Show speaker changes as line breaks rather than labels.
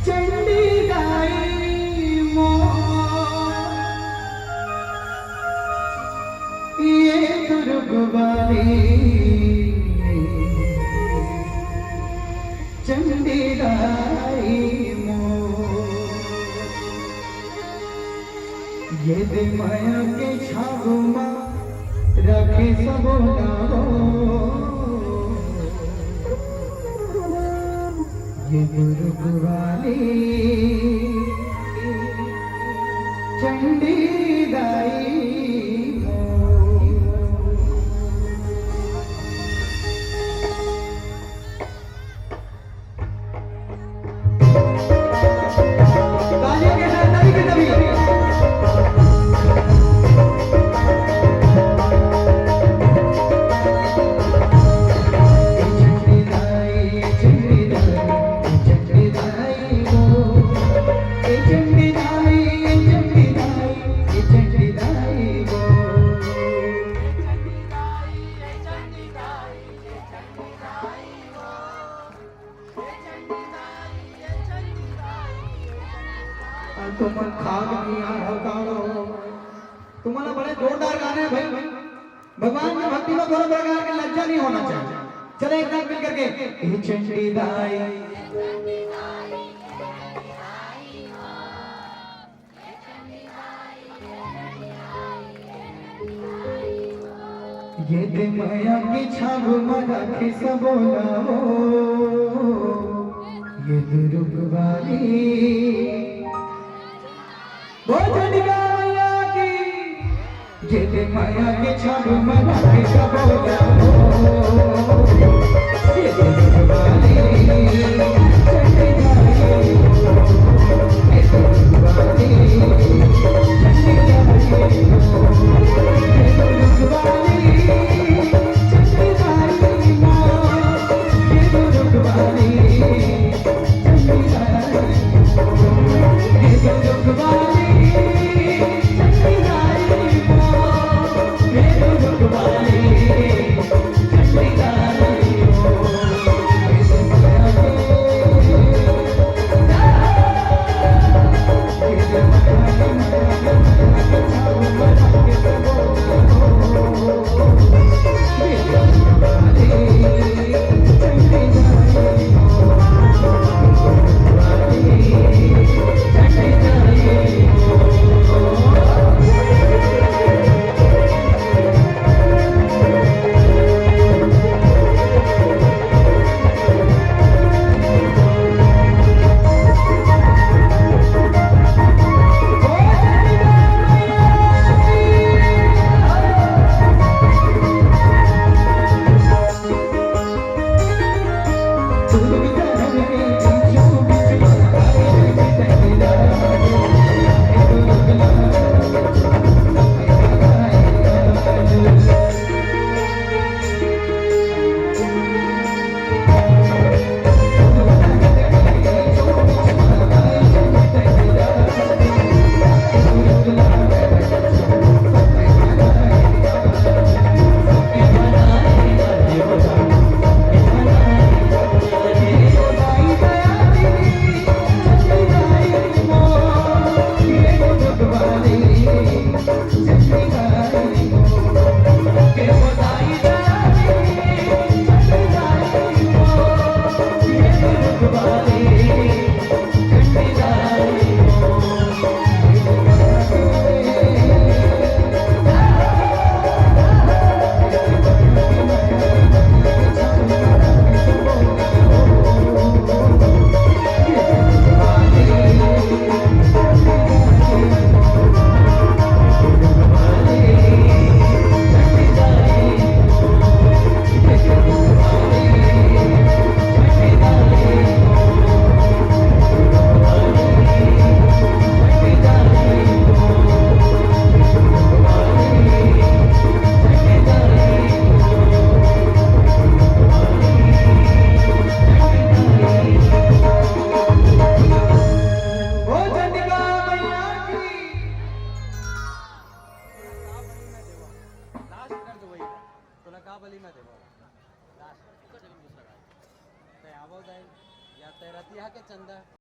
चंडी गाई ये दुर्गवाली चंडी गाई ये दे माया के छागुमा रखे सबोला ये दुर्गवाली चंडी गाई तुम खाग तुम्हारा बड़े जोरदार गाने हैं भाई। भगवान की भक्ति में थोड़ा प्रकार की लज्जा नहीं होना चाहिए। चले एक साथ मिल करके चंडी दाई ये दे माया की छाव मरा के सबोला ये दुर्गवाली ये दे माया के छाव मरा के सबोला ये दुर्गवाली चंडी गाई ये दुर्गवाली चंडी गाई ये दुर्गवाली चंडी गाई ये दुर्गवाली चंडी गाई ये दुर्गवाली
या तैरती के चंदा